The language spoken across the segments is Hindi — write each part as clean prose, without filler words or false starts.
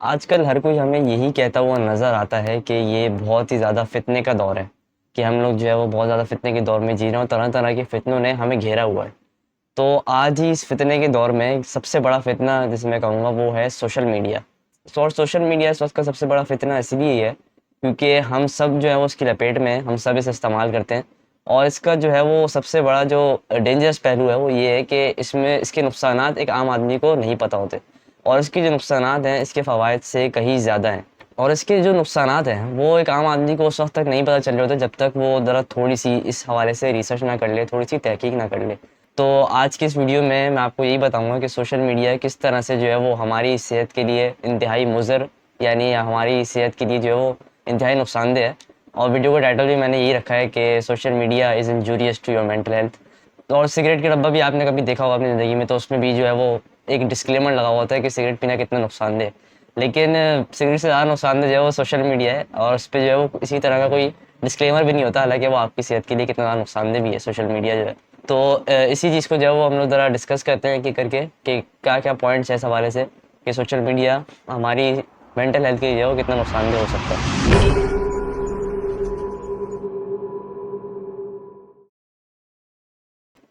आजकल हर कोई हमें यही कहता हुआ नज़र आता है कि ये बहुत ही ज़्यादा फ़ितने का दौर है, कि हम लोग जो है वो बहुत ज़्यादा फ़ितने के दौर में जी रहे हैं और तरह-तरह के फ़ितनों ने हमें घेरा हुआ है। तो आज ही इस फ़ितने के दौर में सबसे बड़ा फ़ितना जिसे मैं कहूँगा वो है सोशल मीडिया। और सोशल मीडिया इस वक़्त का सबसे बड़ा फ़ितना इसलिए है क्योंकि हम सब जो है वो उसकी लपेट में हैं, हम सब इसे इस्तेमाल करते हैं और इसका जो है वो सबसे बड़ा जो डेंजरस पहलू है वो ये है कि इसमें इसके नुकसानात एक आम आदमी को नहीं पता होते और इसके जो नुकसानात हैं इसके फ़वाइद से कहीं ज़्यादा हैं। और इसके जो नुकसानात हैं वो एक आम आदमी को उस वक़्त तक नहीं पता चल रहे होते जब तक वो ज़रा थोड़ी-सी इस हवाले से रिसर्च ना कर ले, थोड़ी-सी तहकीक ना कर ले। तो आज की इस वीडियो में मैं आपको यही बताऊँगा कि सोशल मीडिया किस तरह से जो है वो हमारी सेहत के लिए इंतहाई मुज़र यानी हमारी सेहत के लिए जो है वो इंतहाई नुकसानदेह है। और वीडियो का टाइटल भी मैंने यही रखा है कि social media is injurious to your mental health. और सिगरेट का डब्बा भी आपने कभी देखा होगा अपनी ज़िंदगी में, तो उसमें भी जो है वो एक डिस्क्लेमर लगा हुआ होता है कि सिगरेट पीना कितना नुकसानदेह है। लेकिन सिगरेट से ज़्यादा नुकसानदेह जो है वो सोशल मीडिया है और उस पे जो है वो इसी तरह का कोई डिस्क्लेमर भी नहीं होता, हालाँकि वो आपकी सेहत के लिए कितना ज़्यादा नुकसानदेह भी है सोशल मीडिया जो है। तो इसी चीज़ को जो है वो हम लोग ज़रा डिस्कस करते हैं कि करके कि क्या-क्या पॉइंट्स हैं इस हवाले से कि सोशल मीडिया हमारी मेंटल हेल्थ के लिए जो है वो कितना नुकसानदेह हो सकता है।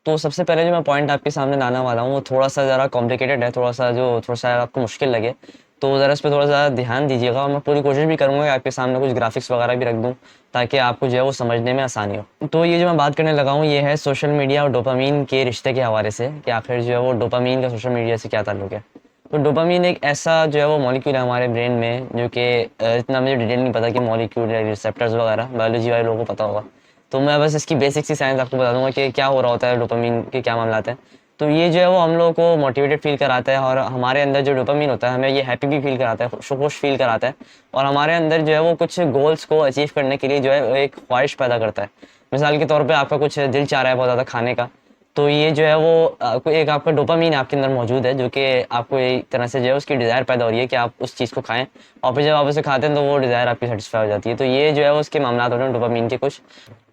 तो सबसे पहले जो मैं पॉइंट आपके सामने लाने वाला हूँ वो थोड़ा-सा ज़रा कॉम्प्लिकेटेड है, थोड़ा-सा आपको मुश्किल लगे, तो ज़रा इस पे थोड़ा ज़्यादा ध्यान दीजिएगा और मैं पूरी कोशिश भी करूँगा कि आपके सामने कुछ ग्राफ़िक्स वगैरह भी रख दूँ, ताकि आपको जो है वो समझने में आसानी हो। तो ये जो मैं बात करने लगा हूँ ये है सोशल मीडिया और डोपामाइन के रिश्ते के हवाले से कि आखिर जो है वो डोपामाइन का सोशल मीडिया से क्या ताल्लुक है। तो डोपामाइन एक ऐसा जो है वो मॉलिक्यूल है हमारे ब्रेन में जो कि इतना मुझे डिटेल नहीं पता कि मॉलिक्यूल या रिसेप्टर्स वगैरह बायोलॉजी वाले लोगों को पता होगा। तो मैं बस इसकी बेसिक सी साइंस आपको बता दूँगा कि क्या हो रहा होता है, डोपामाइन के क्या मामलात हैं। तो ये जो है वो हम लोगों को मोटिवेटेड फ़ील कराता है और हमारे अंदर जो डोपामाइन होता है, हमें ये हैप्पी भी फ़ील कराता है, खुश फ़ील कराता है और हमारे अंदर जो है वो कुछ गोल्स को अचीव करने के लिए जो है वो एक ख़्वाहिश पैदा करता है। मिसाल के तौर पे आपका कुछ दिल चाह रहा है बहुत ज़्यादा खाने का, तो ये जो है वो कोई एक आपका डोपामाइन आपके अंदर मौजूद है जो कि आपको एक तरह से जो है उसकी डिज़ायर पैदा हो रही है कि आप उस चीज़ को खाएँ और फिर जब आप उसे खाते हैं तो वो डिज़ायर आपकी सैटिस्फाई हो जाती है। तो ये जो है वो उसके मामलात होते हैं डोपामाइन के कुछ।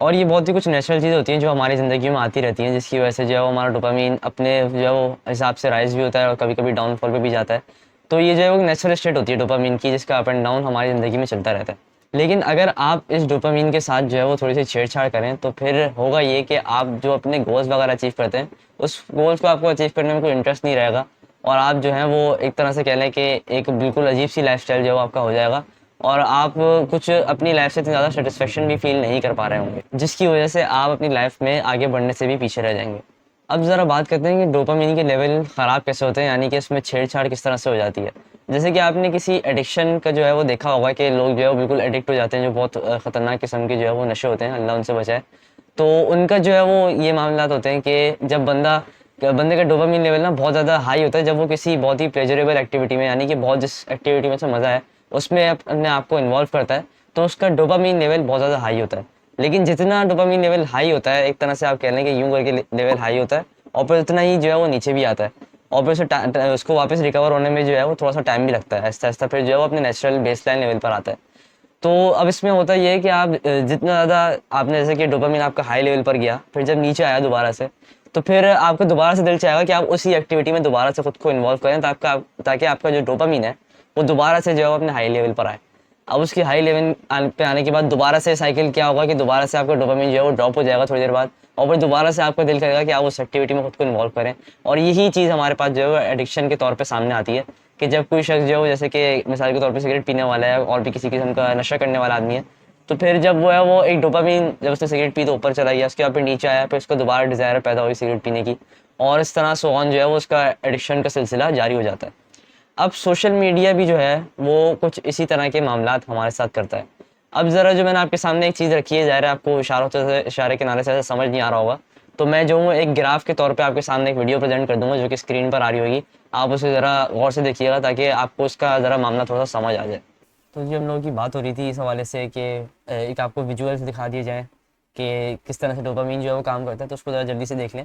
और ये बहुत ही कुछ नेचुरल चीज़ें होती हैं जो हमारी ज़िंदगी में आती रहती हैं जिसकी वजह से जो है वो हमारा डोपामाइन अपने जो है वो हिसाब से राइज़ भी होता है और कभी-कभी डाउनफॉल पे भी जाता है। तो ये जो है वो नेचुरल स्टेट होती है डोपामाइन की जिसका अप एंड डाउन हमारी ज़िंदगी में चलता रहता है। लेकिन अगर आप इस डोपामाइन के साथ जो है वो थोड़ी-सी छेड़छाड़ करें तो फिर होगा ये कि आप जो अपने गोल्स वगैरह अचीव करते हैं, उस गोल्स को आपको अचीव करने में कोई इंटरेस्ट नहीं रहेगा और आप जो हैं वो एक तरह से कह लें कि एक बिल्कुल अजीब-सी लाइफ़स्टाइल जो है वो आपका हो जाएगा और आप कुछ अपनी लाइफ़ से इतनी ज़्यादा सैटिस्फैक्शन भी फ़ील नहीं कर पा रहे होंगे, जिसकी वजह से आप अपनी लाइफ़ में आगे बढ़ने से भी पीछे रह जाएँगे। अब ज़रा बात करते हैं कि डोपामाइन के लेवल ख़राब कैसे होते हैं, यानी कि इसमें छेड़छाड़ किस तरह से हो जाती है। जैसे कि आपने किसी एडिक्शन का जो है वो देखा होगा कि लोग जो है वो बिल्कुल एडिक्ट हो जाते हैं, जो बहुत ख़तरनाक किस्म के जो है वो नशे होते हैं, अल्लाह उनसे बचाए। तो उनका जो है वो ये मामलात होते हैं कि जब बंदे का डोपामाइन लेवल ना बहुत ज़्यादा हाई होता है जब वो किसी बहुत ही प्लेजरेबल एक्टिविटी में, यानी कि बहुत जिस एक्टिविटी में उसे मज़ा है, उसमें अपने आप को इन्वॉल्व करता है, तो उसका डोपामाइन लेवल बहुत ज़्यादा हाई होता है। लेकिन जितना डोपामाइन लेवल हाई होता है, एक तरह से आप कह लें कि यूँ करके लेवल हाई होता है और फिर उतना ही जो है वो नीचे भी आता है और फिर उसको वापस रिकवर होने में जो है वो थोड़ा-सा टाइम भी लगता है। आहिस्ता-आहिस्ता फिर जो है वो अपने नेचुरल बेसलाइन लेवल पर आता है। तो अब इसमें होता ये है कि आप जितना ज़्यादा आपने जैसे कि डोपामाइन आपका हाई लेवल पर गया, फिर जब नीचे आया दोबारा से, तो फिर आपको दोबारा से दिल चाहेगा कि आप उसी एक्टिविटी में दोबारा से खुद को इन्वॉल्व करें ताकि आपका जो डोपामाइन है, वो दोबारा से जो है वो अपने हाई लेवल पर आए। अब उसकी हाई लेवल पे आने के बाद दोबारा से साइकिल क्या होगा कि दोबारा से आपका डोपामाइन जो है वो ड्रॉप हो जाएगा थोड़ी देर बाद और फिर दोबारा से आपका दिल करेगा कि आप उस एक्टिविटी में खुद को इन्वॉल्व करें और यही चीज़ हमारे पास जो है वो एडिक्शन के तौर पे सामने आती है कि जब कोई शख्स जो है वो जैसे कि मिसाल के तौर पे सिगरेट पीने वाला है और भी किसी किस्म का नशा करने वाला आदमी है, तो फिर जब वो है वो एक डोपामाइन जब उसने सिगरेट पी तो ऊपर चला गया, उसके बाद फिर नीचे आया, फिर उसको दोबारा डिज़ायर पैदा हुई सिगरेट पीने की और इस तरह सो ऑन जो है वो उसका एडिक्शन का सिलसिला जारी हो जाता है। अब सोशल मीडिया भी जो है वो कुछ इसी तरह के मामलात हमारे साथ करता है। अब ज़रा जो मैंने आपके सामने एक चीज़ रखी है, ज़ाहिर है आपको इशारे के नारे से ऐसा समझ नहीं आ रहा होगा। तो मैं जो हूँ एक ग्राफ के तौर पे आपके सामने एक वीडियो प्रेज़ेंट कर दूँगा जो कि स्क्रीन पर आ रही होगी। आप उसे ज़रा गौर से देखिएगा ताकि आपको उसका ज़रा मामला थोड़ा-सा समझ आ जाए। तो जी हम लोगों की बात हो रही थी इस हवाले से कि एक आपको विजुअल्स दिखा दिए जाएँ कि किस तरह से डोपामाइन जो है वो काम करता है। तो उसको ज़रा जल्दी से देख लें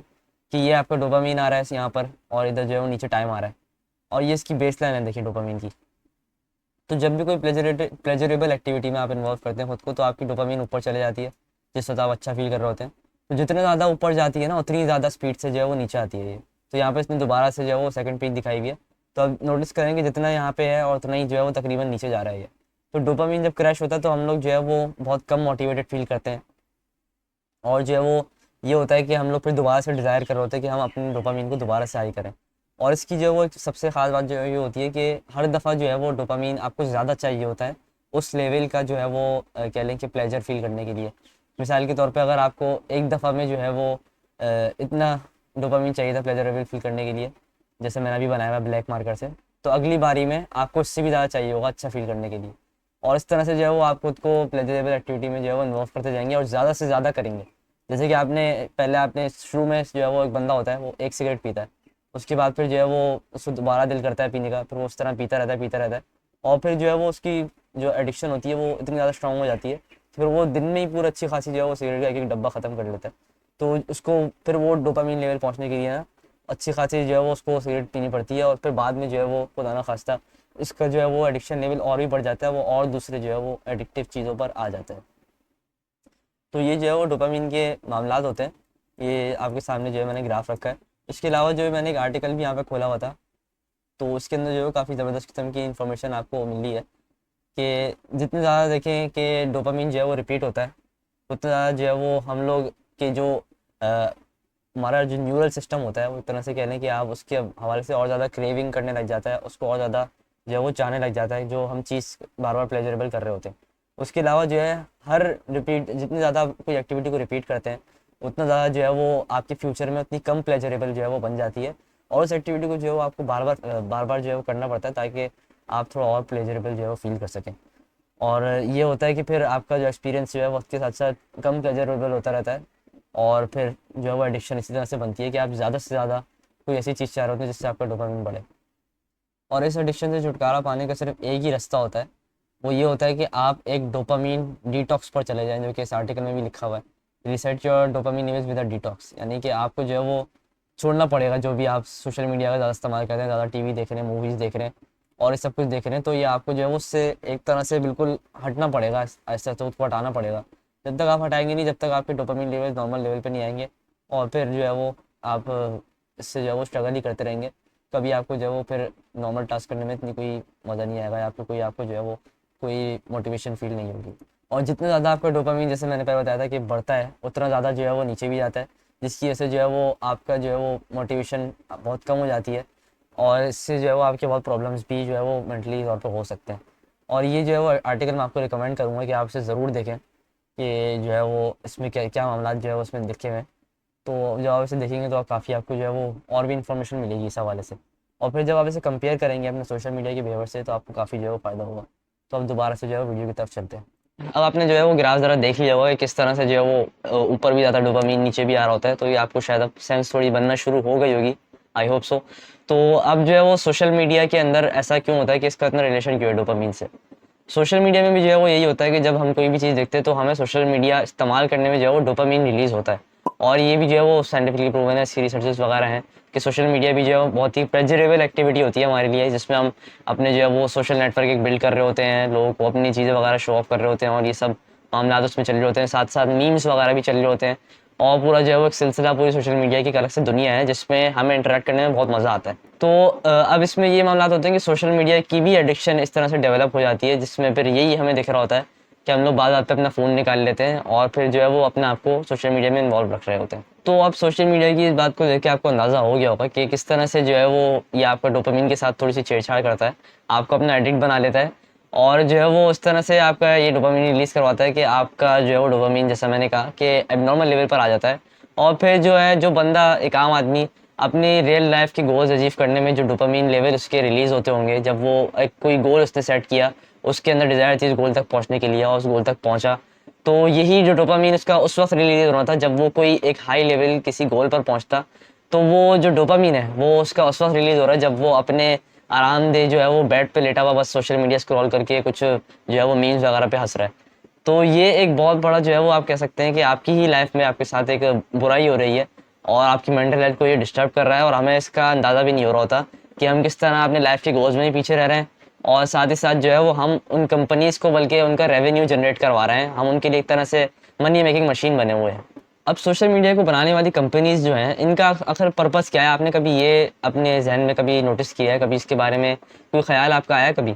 कि ये आपका डोपामाइन आ रहा है यहाँ पर और इधर जो है वो नीचे टाइम आ रहा है और ये इसकी बेसलाइन है देखिए डोपामाइन की। तो जब भी कोई प्लेजरेबल एक्टिविटी में आप इन्वॉल्व करते हैं खुद को तो आपकी डोपामाइन ऊपर चले जाती है जिस वक्त आप अच्छा फील कर रहे होते हैं। तो जितने ज़्यादा ऊपर जाती है ना उतनी ज़्यादा स्पीड से जो है वो नीचे आती है ये। तो यहाँ पे इसने दोबारा से जो है वो सेकंड पेज दिखाई हुई है तो अब नोटिस करें कि जितना यहाँ पे है और उतना ही जो है वो तकरीबन नीचे जा रहा है ये। तो डोपामीन जब क्रैश होता है तो हम लोग जो है वो बहुत कम मोटिवेटेड फील करते हैं, और जो है वो ये होता है कि हम लोग फिर दोबारा से डिज़ायर कर रहे होते हैं कि हम अपने डोपामीन को दोबारा से हाई करें। और इसकी जो है वो एक सबसे ख़ास बात जो है ये होती है कि हर दफ़ा जो है वो डोपामीन आपको ज़्यादा चाहिए होता है उस लेवल का जो है वो कह लें कि प्लेजर फील करने के लिए। मिसाल के तौर पे अगर आपको एक दफ़ा में जो है वो इतना डोपामीन चाहिए था प्लेजर लेवल फील करने के लिए, जैसे मैंने अभी बनाया हुआ ब्लैक मार्कर से, तो अगली बारी में आपको इससे भी ज़्यादा चाहिए होगा अच्छा फील करने के लिए। और इस तरह से जो है वो आप खुद को प्लेजरेबल एक्टिविटी में जो है वो इन्वॉल्व करते जाएंगे और ज़्यादा से ज़्यादा करेंगे। जैसे कि आपने शुरू में जो है वो एक बंदा होता है वो एक सिगरेट पीता है, उसके बाद फिर जो है वो उसको दोबारा दिल करता है पीने का, फिर वो उस तरह पीता रहता है और फिर जो है वो उसकी जो एडिक्शन होती है वो इतनी ज़्यादा स्ट्रांग हो जाती है, फिर वो दिन में ही पूरा अच्छी खासी जो है वो सिगरेट का एक एक डब्बा ख़त्म कर लेता है। तो उसको फिर वो डोपामीन लेवल पहुंचने के लिए ना अच्छी खासी जो है वो उसको सिगरेट पीनी पड़ती है, और फिर बाद में जो है वो खुदा ना खास्ता इसका जो है वो एडिक्शन लेवल और भी बढ़ जाता है, वो और दूसरे जो है वो एडिक्टिव चीज़ों पर आ जाता है। तो ये जो है वो डोपामीन के मामलात होते हैं। ये आपके सामने जो है मैंने ग्राफ रखा है। इसके अलावा जो है मैंने एक आर्टिकल भी यहाँ पे खोला हुआ था, तो उसके अंदर जो है काफ़ी ज़बरदस्त किस्म की इन्फॉर्मेशन आपको मिली है कि जितने ज़्यादा देखें कि डोपामीन जो है वो रिपीट होता है, उतना ज़्यादा जो है वो हम लोग के जो हमारा जो न्यूरल सिस्टम होता है वो एक तरह से कह लें कि आप उसके हवाले से और ज़्यादा क्रेविंग करने लग जाता है, उसको और ज़्यादा जो है वो चाहने लग जाता है जो हम चीज़ बार बार प्लेजरेबल कर रहे होते हैं। उसके अलावा जो है हर रिपीट जितनी ज़्यादा आप कोई एक्टिविटी को रिपीट करते हैं उतना ज़्यादा जो है वो आपके फ्यूचर में उतनी कम प्लेजरेबल जो है वो बन जाती है, और उस एक्टिविटी को जो है वो आपको बार बार जो है वो करना पड़ता है ताकि आप थोड़ा और प्लेजरेबल जो है वो फील कर सकें। और ये होता है कि फिर आपका जो एक्सपीरियंस जो है वक्त के साथ साथ कम प्लेजरेबल होता रहता है, और फिर जो है वो एडिक्शन इसी तरह से बनती है कि आप ज़्यादा से ज़्यादा कोई ऐसी चीज़ चाह रहे होते हैं जिससे आपका डोपामिन बढ़े। और इस एडिक्शन से छुटकारा पाने का सिर्फ एक ही रास्ता होता है, वो ये होता है कि आप एक डोपामिन डिटॉक्स पर चले जाएं, जो कि इस आर्टिकल में भी लिखा हुआ है, reset your dopamine levels with a detox. यानी कि आपको जो है वो छोड़ना पड़ेगा जो भी आप सोशल मीडिया का ज़्यादा इस्तेमाल करते हैं, ज़्यादा टीवी देख रहे हैं, मूवीज़ देख रहे हैं और ये सब कुछ देख रहे हैं, तो ये आपको जो है वो उससे एक तरह से बिल्कुल हटना पड़ेगा, ऐसा तो उसको हटाना पड़ेगा। जब तक आप हटाएंगे नहीं, जब तक आपके डोपामिन लेवल नॉर्मल लेवल पे नहीं आएंगे, और फिर जो है वो आप इससे जो है वो स्ट्रगल ही करते रहेंगे, कभी आपको जो है वो फिर नॉर्मल टास्क करने में इतनी कोई मज़ा नहीं आएगा, या फिर कोई आपको जो है वो कोई मोटिवेशन फील नहीं होगी। और जितना ज़्यादा आपका डोपामिन, जैसे मैंने पहले बताया था कि बढ़ता है, उतना ज़्यादा जो है वो नीचे भी जाता है, जिसकी वजह से जो है वो आपका जो है वो मोटिवेशन बहुत कम हो जाती है, और इससे जो है वो आपके बहुत प्रॉब्लम्स भी जो है वो मेंटली तौर पर हो सकते हैं। और ये जो है वो आर्टिकल मैं आपको रिकमेंड करूँगा कि आप इसे ज़रूर देखें कि जो है वो इसमें क्या क्या मामला जो है वो उसमें लिखे हुए हैं। तो जब आप इसे देखेंगे तो आप काफ़ी आपको जो है वो और भी इन्फॉर्मेशन मिलेगी इस हवाले से, और फिर जब आप इसे कंपेयर करेंगे अपने सोशल मीडिया के बिहेवियर से तो आपको काफ़ी जो है वो फ़ायदा होगा। तो अब दोबारा से जो है वीडियो की तरफ चलते हैं। अब आपने जो है वो ग्राफ ज़रा देख लिया होगा कि किस तरह से जो है वो ऊपर भी जाता है डोपामीन, नीचे भी आ रहा होता है, तो ये आपको शायद अब सेंस थोड़ी बनना शुरू हो गई होगी, आई होप सो। तो अब जो है वो सोशल मीडिया के अंदर ऐसा क्यों होता है कि इसका इतना रिलेशन क्यों है डोपामीन से? सोशल मीडिया में भी जो है वो यही होता है कि जब हम कोई भी चीज़ देखते हैं तो हमें सोशल मीडिया इस्तेमाल करने में जो है वो डोपामीन रिलीज़ होता है, और ये भी जो है वो साइंटिफिकली प्रूवन है, इसकी रिसर्चेस वगैरह हैं कि सोशल मीडिया भी जो है बहुत ही प्लेजरेबल एक्टिविटी होती है हमारे लिए, जिसमें हम अपने जो है वो सोशल नेटवर्क एक बिल्ड कर रहे होते हैं, लोगों को अपनी चीज़ें वगैरह शो ऑफ कर रहे होते हैं, और ये सब मामला उसमें चल रहे होते हैं, साथ साथ मीम्स वगैरह भी चल रहे होते हैं, और पूरा जो है वो एक सिलसिला पूरी सोशल मीडिया की एक अलग से दुनिया है जिसमें हमें इंटरेक्ट करने में बहुत मज़ा आता है। तो अब इसमें ये मामला होते हैं कि सोशल मीडिया की भी एडिक्शन इस तरह से डेवलप हो जाती है, जिसमें फिर यही हमें दिख रहा होता है कि हम लोग बात पे अपना फ़ोन निकाल लेते हैं और फिर जो है वो अपने आप को सोशल मीडिया में इन्वॉल्व रख रहे होते हैं। तो अब सोशल मीडिया की इस बात को देख के आपको अंदाज़ा हो गया होगा कि किस तरह से जो है वो ये आपका डोपामिन के साथ थोड़ी सी छेड़छाड़ करता है, आपको अपना एडिक्ट बना लेता है, और जो है वो उस तरह से आपका ये डोपामिन रिलीज़ करवाता है कि आपका जो है वो डोपामिन, जैसा मैंने कहा, कि एबनॉर्मल लेवल पर आ जाता है। और फिर जो है जो बंदा, एक आम आदमी, अपनी रियल लाइफ के गोल्स अचीव करने में जो डोपामिन लेवल उसके रिलीज़ होते होंगे, जब वो एक कोई गोल उसने सेट किया, उसके अंदर डिज़ायर चीज़ गोल तक पहुंचने के लिए, और उस गोल तक पहुंचा, तो यही जो डोपामिन उसका उस वक्त रिलीज होना था जब वो कोई एक हाई लेवल किसी गोल पर पहुंचता, तो वो जो डोपामिन है वो उसका उस वक्त रिलीज हो रहा है जब वो अपने आरामदेह जो है वो बेड पे लेटा हुआ बस सोशल मीडिया स्क्रॉल करके कुछ जो है वो मीम्स वगैरह पे हंस रहा है। तो ये एक बहुत बड़ा जो है वो आप कह सकते हैं कि आपकी ही लाइफ में आपके साथ एक बुराई हो रही है, और आपकी मेंटल हेल्थ को ये डिस्टर्ब कर रहा है, और हमें इसका अंदाज़ा भी नहीं हो रहा होता कि हम किस तरह अपने लाइफ के गोल्स में ही पीछे रह रहे हैं, और साथ ही साथ जो है वो हम उन कंपनीज़ को बल्कि उनका रेवेन्यू जनरेट करवा रहे हैं, हम उनके लिए एक तरह से मनी मेकिंग मशीन बने हुए हैं। अब सोशल मीडिया को बनाने वाली कंपनीज़ जो हैं, इनका आखिर पर्पज़ क्या है? आपने कभी ये अपने ज़हन में कभी नोटिस किया है? कभी इसके बारे में कोई ख़्याल आपका आया है कभी?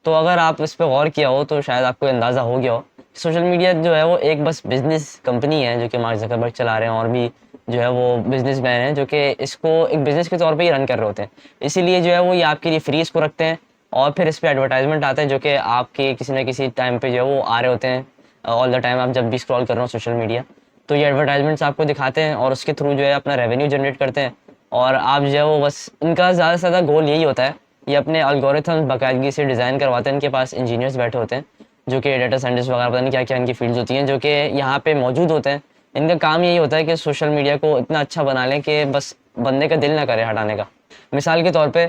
तो अगर आप इस पे गौर किया हो तो शायद आपको अंदाज़ा हो गया हो। सोशल मीडिया जो है वो एक बस बिज़नेस कंपनी है जो कि मार्क ज़करबर्ग चला रहे हैं, और भी जो है वो बिज़नेसमैन हैं जो कि इसको एक बिज़नेस के तौर पे ही रन कर रहे होते हैं। इसीलिए जो है वो ये आपके लिए फ्री इसको रखते हैं, और फिर इस पे एडवर्टाइज़मेंट आते हैं जो कि आपके किसी न किसी टाइम पे जो है वो आ रहे होते हैं। ऑल द टाइम आप जब भी स्क्रॉल कर रहे हो सोशल मीडिया, तो ये एडवर्टाइजमेंट्स आपको दिखाते हैं और उसके थ्रू जो है अपना रेवेन्यू जनरेट करते हैं। और आप जो है वो बस इनका ज़्यादा से ज़्यादा गोल यही होता है, ये अपने एल्गोरिथम बाकायदगी से डिज़ाइन करवाते हैं। इनके पास इंजीनियर्स बैठे होते हैं जो कि डेटा साइंटिस्ट वगैरह, पता नहीं क्या क्या इनकी फील्ड्स होती हैं, जो कि यहाँ पे मौजूद होते हैं। इनका काम यही होता है कि सोशल मीडिया को इतना अच्छा बना लें कि बस बंदे का दिल ना करे हटाने का। मिसाल के तौर पे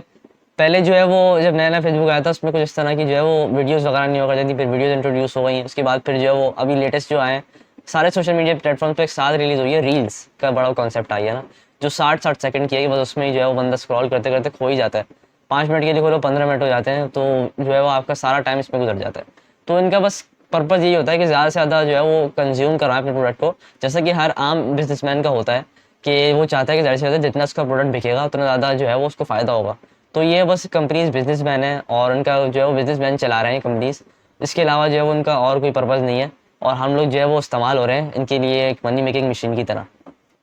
पहले जो है वो जब नया नया फेसबुक आया था, उसमें कुछ इस तरह की जो है वो वीडियोस वगैरह नहीं हुआ करती थी, फिर वीडियोस इंट्रोड्यूस हो गई। उसके बाद फिर जो है वो अभी लेटेस्ट जो आए हैं सारे सोशल मीडिया प्लेटफॉर्म पे एक साथ रिलीज हुई है, रील्स का बड़ा कॉन्सेप्ट आई है ना, जो 60-60 सेकंड की है कि बस उसमें ही जो है वो बंदा स्क्रॉल करते करते खो ही जाता है। 5 मिनट के लिए खोलो 15 मिनट हो जाते हैं, तो जो है वो आपका सारा टाइम इसमें गुजर जाता है। तो इनका बस पर्पज़ यही होता है कि ज़्यादा से ज़्यादा जो है वो कंज्यूम कराएं अपने प्रोडक्ट को, जैसा कि हर आम बिजनेसमैन का होता है कि वो चाहता है कि ज़्यादा से ज़्यादा जितना उसका प्रोडक्ट बिकेगा उतना ज़्यादा जो है वो उसको फ़ायदा होगा। तो ये बस कंपनीज बिजनेसमैन है और उनका जो है वो बिजनेसमैन चला रहे हैं कंपनीज। इसके अलावा जो है वो उनका और कोई पर्पज़ नहीं है, और हम लोग जो है वो इस्तेमाल हो रहे हैं इनके लिए एक मनी मेकिंग मशीन की तरह।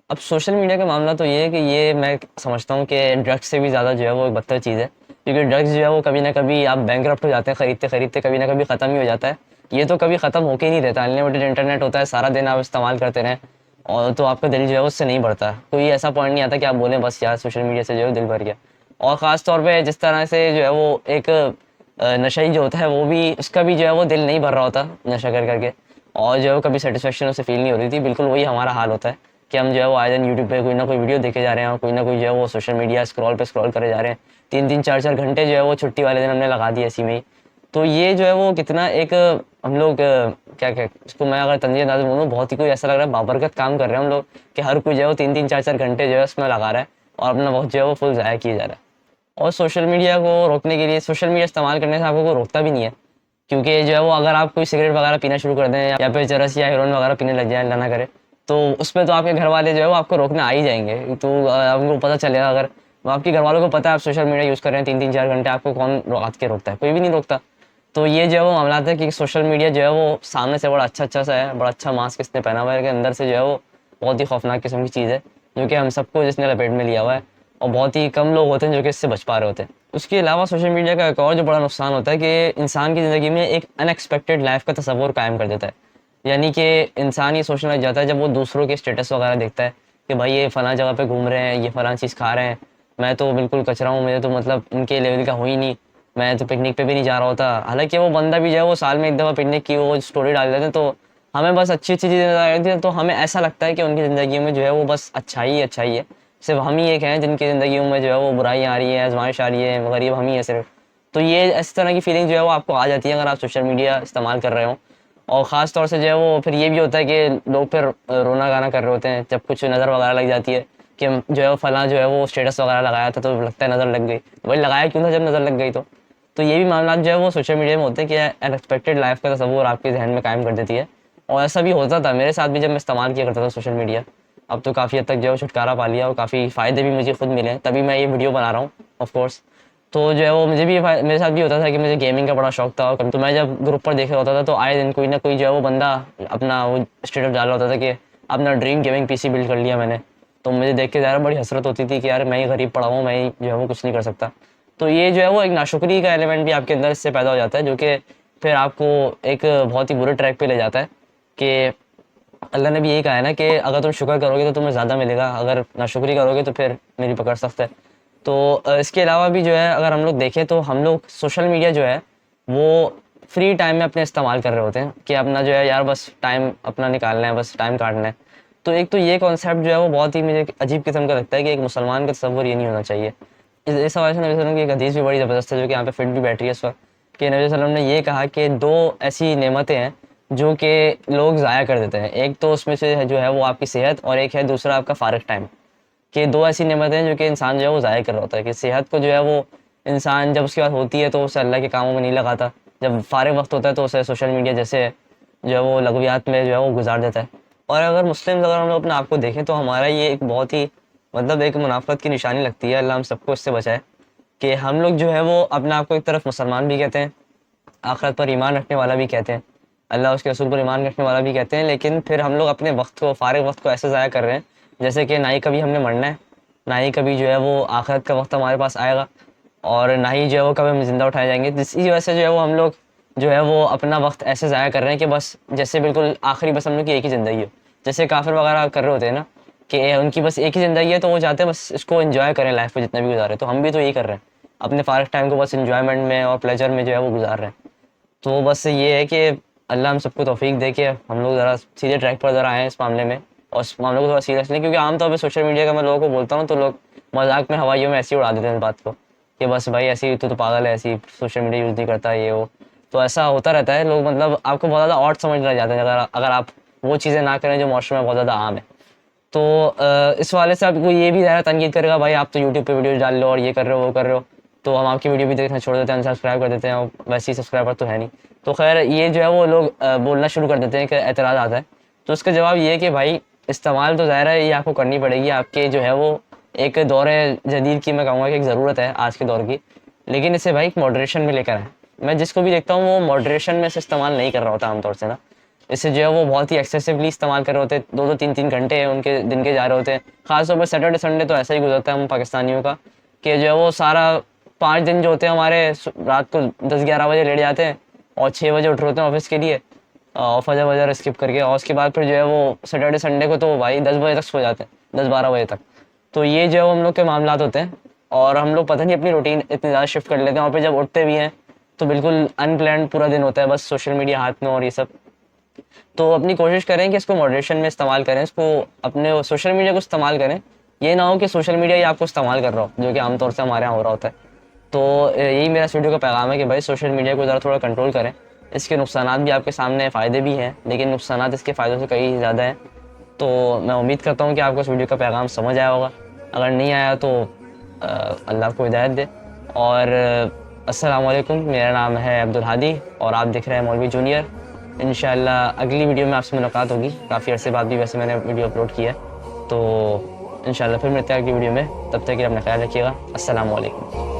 अब सोशल मीडिया का मामला तो ये है कि ये मैं समझता हूँ कि ड्रग्स से भी ज़्यादा जो है वो एक बदतर चीज़ है, क्योंकि ड्रग्स जो है वो कभी ना कभी आप बैंकरप्ट हो जाते हैं खरीदते खरीदते, कभी ना कभी ख़त्म ही हो जाता है। ये तो कभी ख़त्म होके ही नहीं रहता, अनलिमिटेड इंटरनेट होता है, सारा दिन आप इस्तेमाल करते रहें और तो आपका दिल जो है उससे नहीं भरता। कोई ऐसा पॉइंट नहीं आता कि आप बोलें बस यार सोशल मीडिया से जो है दिल भर गया। और ख़ास तौर पे जिस तरह से जो है वो एक नशा जो होता है वो भी, उसका भी जो है वो दिल नहीं भर रहा होता नशा कर करके, और जो है वो कभी सेटिस्फेक्शन उसे फील नहीं हो रही थी। बिल्कुल वही हमारा हाल होता है कि हम जो है वो आए दिन यूट्यूब पे कोई ना कोई वीडियो देखे जा रहे हैं, और कोई ना कोई जो है वो सोशल मीडिया स्क्रॉल पे स्क्रॉल करे जा रहे हैं। 3-3 4-4 घंटे जो है वो छुट्टी वाले दिन हमने लगा दिए इसी में ही। तो ये जो है वो कितना एक हम लोग क्या क्या इसको मैं अगर तंजीह अंदाज बोलूँ, बहुत ही कोई ऐसा लग रहा है बाबरकत काम कर रहे हैं हम लोग, कि हर कोई जो है वो 3-3 4-4 घंटे जो है उसमें लगा रहा है और अपना वक्त जो है वो फुल ज़ाया किया जा रहा है। और सोशल मीडिया को रोकने के लिए, सोशल मीडिया इस्तेमाल करने से आपको कोई रोकता भी नहीं है, क्योंकि जो है वो अगर आप कोई सिगरेट वगैरह पीना शुरू कर दें या फिर चरस या हेरोइन वगैरह पीने लग जाए, अल्लाह ना करे, तो उसमें तो आपके घर वाले जो है वो आपको रोकने आ ही जाएंगे। तो आपको पता चलेगा, अगर आपके घर वालों को पता है आप सोशल मीडिया यूज़ कर रहे हैं 3-3 4 घंटे, आपको कौन रोक के रोकता है? कोई भी नहीं रोकता। तो ये जो है वो मामला है कि सोशल मीडिया जो है वो सामने से बड़ा अच्छा अच्छा सा है, बड़ा अच्छा मास्क इसने पहना हुआ है, कि अंदर से जो है वो बहुत ही खौफनाक किस्म की चीज़ है, जो कि हम सबको जिसने लपेट में लिया हुआ है, और बहुत ही कम लोग होते हैं जो कि इससे बच पा रहे होते हैं। उसके अलावा सोशल मीडिया का एक और जो बड़ा नुकसान होता है कि इंसान की ज़िंदगी में एक अनएक्सपेक्टेड लाइफ का तस्वुर कायम कर देता है। यानी कि इंसान ये सोचने लग जाता है जब वो दूसरों के स्टेटस वगैरह देखता है कि भाई ये फ़लाँ जगह पे घूम रहे हैं, ये फ़लाँ चीज़ खा रहे हैं, मैं तो बिल्कुल कचरा हूँ, मुझे तो मतलब इनके लेवल का हो ही नहीं, मैं तो पिकनिक पे भी नहीं जा रहा होता। हालाँकि वो बंदा भी जो है वो साल में एक दफ़ा पिकनिक की वो स्टोरी डाल देते हैं, तो हमें बस अच्छी-अच्छी चीज़ें नज़र आ रही थी, तो हमें ऐसा लगता है कि उनकी ज़िंदगी में जो है वो बस अच्छाई है। सिर्फ़ हम ही एक हैं जिनकी ज़िंदगी में जो है वो बुराइयाँ आ रही हैं, आज़माइश आ रही है, गरीब हम ही हैं सिर्फ़। तो ये इस तरह की फीलिंग जो है वो आपको आ जाती है अगर आप सोशल मीडिया इस्तेमाल कर रहे हो। और ख़ास तौर से जो है वो फिर ये भी होता है कि लोग फिर रोना गाना कर रहे होते हैं जब कुछ नज़र वगैरह लग जाती है, कि जो है वो फलां जो है वो स्टेटस वगैरह लगाया था तो लगता है नज़र लग गई। भाई लगाया क्यों था जब नज़र लग गई तो? तो ये भी मामला जो है वो सोशल मीडिया में होते हैं कि अनएक्सपेक्टेड लाइफ का तस्वुर आपके ज़हन में कायम कर देती है। और ऐसा भी होता था मेरे साथ भी जब मैं इस्तेमाल किया करता था सोशल मीडिया। अब तो काफ़ी हद तक जो है वो छुटकारा पा लिया और काफ़ी फ़ायदे भी मुझे खुद मिले हैं, तभी मैं ये वीडियो बना रहा हूँ ऑफ कोर्स। तो जो है वो मुझे भी मेरे साथ भी होता था कि मुझे गेमिंग का बड़ा शौक था, और तो मैं जब ग्रुप पर देख रहा होता था तो आए दिन कोई ना कोई जो है वो बंदा अपना वो स्टेटस डाल रहा होता था कि अपना ड्रीम गेमिंग पीसी बिल्ड कर लिया मैंने। तो मुझे देख के ज़्यादा बड़ी हसरत होती थी कि यार मैं ही गरीब पड़ा हूँ, मैं ही जो है वो कुछ नहीं कर सकता। तो ये जो है वो एक नाशुक्री का एलिमेंट भी आपके अंदर इससे पैदा हो जाता है, जो कि फिर आपको एक बहुत ही बुरे ट्रैक पे ले जाता है कि अल्लाह ने भी यही कहा है ना कि अगर तुम शुक्र करोगे तो तुम्हें ज़्यादा मिलेगा, अगर नाशुक्री करोगे तो फिर मेरी पकड़ सख्त है। तो इसके अलावा भी जो है अगर हम लोग देखें तो हम लोग सोशल मीडिया जो है वो फ्री टाइम में अपने इस्तेमाल कर रहे होते हैं कि अपना जो है यार बस टाइम अपना निकालना है, बस टाइम काटना है। तो एक तो ये कॉन्सेप्ट जो है वो बहुत ही मुझे अजीब किस्म का लगता है कि एक मुसलमान का तस्वुर ये नहीं होना चाहिए। इस हवाले से नबी वसल्लम की एक हदीस भी बड़ी ज़बरदस्त है जो कि यहाँ पे फिट भी बैठ रही है इस वक्त, कि नबी वसल्लम ने ये कहा कि दो ऐसी नेमतें हैं जो कि लोग ज़ाया कर देते हैं। एक तो उसमें से जो है वो आपकी सेहत, और एक है दूसरा आपका फ़ारिग टाइम। कि दो ऐसी नेमतें हैं जो कि इंसान जो है वो ज़ाया कर रहा होता है, कि सेहत को जो है वो इंसान जब उसके पास होती है तो उसे अल्लाह के कामों में नहीं लगाता, जब फ़ारिग वक्त होता है तो उसे सोशल मीडिया जैसे जो है वो लघवियात में जो है वो गुजार देता है। और अगर मुस्लिम अगर हम लोग अपने आप को देखें तो हमारा ये एक बहुत ही मतलब एक मुनाफत की निशानी लगती है। अल्लाह हम सबको इससे बचाए कि हम लोग जो है वो अपने आप को एक तरफ मुसलमान भी कहते हैं, आखिरत पर ईमान रखने वाला भी कहते हैं, अल्लाह उसके रसूल पर ईमान रखने वाला भी कहते हैं, लेकिन फिर हम लोग अपने वक्त को फारिग वक्त को ऐसे ज़ाया कर रहे हैं जैसे कि ना ही कभी हमने मरना है, ना ही कभी जो है वो आखिरत का वक्त हमारे पास आएगा, और ना ही जो है वो कभी हम ज़िंदा उठाए जाएंगे। जिसकी वजह से जो है वो हम लोग जो है वो अपना वक्त ऐसे ज़ाया कर रहे हैं कि बस जैसे बिल्कुल आखिरी बस हम लोग की एक ही ज़िंदगी हो। जैसे काफिर वगैरह कर रहे होते हैं ना कि उनकी बस एक ही ज़िंदगी है, तो वो चाहते हैं बस इसको एंजॉय करें लाइफ को जितना भी गुजारे। तो हम भी तो यही कर रहे हैं, अपने फारिग टाइम को बस इंजॉयमेंट में और प्लेजर में जो है वो गुजार रहे हैं। तो बस ये है कि अल्लाह हम सबको तौफीक दे के हम लोग ज़रा सीधे ट्रैक पर ज़रा आएँ इस मामले में, और इस मामले को थोड़ा सीरियस लें, क्योंकि आमतौर पे सोशल मीडिया का मैं लोगों को बोलता हूँ तो लोग मजाक में हवाइयों में ऐसे ही उड़ा देते हैं इस बात को कि बस भाई ऐसे ही तो पागल है, ऐसे ही सोशल मीडिया यूज़ नहीं करता ये वो। तो ऐसा होता रहता है, लोग मतलब आपको बहुत ज़्यादा ऑड समझ रह जाते हैं अगर अगर आप वो चीज़ें ना करें जो माशरे में बहुत ज़्यादा आम है। तो इस वाले से आपको ये भी ज़्यादा तनकीद करेगा भाई आप तो यूट्यूब पे वीडियो डाल लो और ये कर रहे हो वो कर रहे हो, तो हम आपकी वीडियो भी देखना छोड़ देते हैं, अनसब्सक्राइब कर देते हैं, और वैसे ही सब्सक्राइबर तो है नहीं। तो खैर ये जो है वो लोग बोलना शुरू कर देते हैं कि एतराज़ आता है। तो उसका जवाब ये है कि भाई इस्तेमाल तो ज़ाहिर है ये आपको करनी पड़ेगी, आपके जो है वो एक दौर जदीद की मैं कहूँगा कि एक ज़रूरत है आज के दौर की, लेकिन इसे भाई मॉडरेशन में लेकर आए। मैं जिसको भी देखता हूँ वो मॉडरेशन में से इस्तेमाल नहीं कर रहा होता आमतौर से ना, इससे जो है वो बहुत ही एक्सेसिवली इस्तेमाल कर रहे होते हैं, 2-2 3-3 घंटे उनके दिन के जा रहे होते हैं। ख़ासतौर पर सैटरडे संडे तो ऐसा ही गुजरता है हम पाकिस्तानियों का कि जो है वो सारा 5 दिन जो होते हैं हमारे रात को 10-11 बजे लेट जाते हैं और 6 बजे उठ रहे होते हैं ऑफिस के लिए, और फजर वजर स्किप करके, और उसके बाद फिर जो है वो सैटरडे संडे को तो भाई 10 बजे तक सो जाते हैं, 10-12 बजे तक। तो ये जो है वो हम लोग के मामलात होते हैं, और हम लोग पता नहीं अपनी रूटीन इतनी ज़्यादा शिफ्ट कर लेते हैं, और फिर जब उठते भी हैं तो बिल्कुल अनप्लान्ड पूरा दिन होता है, बस सोशल मीडिया हाथ में और ये सब। तो अपनी कोशिश करें कि इसको मॉडरेशन में इस्तेमाल करें, इसको अपने सोशल मीडिया को इस्तेमाल करें, ये ना हो कि सोशल मीडिया ही आपको इस्तेमाल कर रहा हो, जो कि आमतौर से हमारे यहाँ हो रहा होता है। तो यही मेरा इस वीडियो का पैगाम है कि भाई सोशल मीडिया को ज़रा थोड़ा कंट्रोल करें। इसके नुकसानात भी आपके सामने हैं, फ़ायदे भी हैं, लेकिन नुकसानात इसके फ़ायदों से कहीं ज़्यादा हैं। तो मैं उम्मीद करता हूँ कि आपको इस वीडियो का पैगाम समझ आया होगा। अगर नहीं आया तो अल्लाह आपको हिदायत दे। और अस्सलाम वालेकुम, मेरा नाम है अब्दुल हादी और आप देख रहे हैं मौलवी जूनियर। इंशाअल्लाह अगली वीडियो में आपसे मुलाकात होगी। काफ़ी अरसे बाद भी वैसे मैंने वीडियो अपलोड किया है, तो इंशाअल्लाह फिर मिलते हैं अगली वीडियो में। तब तक के लिए अपना ख्याल रखिएगा। अस्सलाम वालेकुम।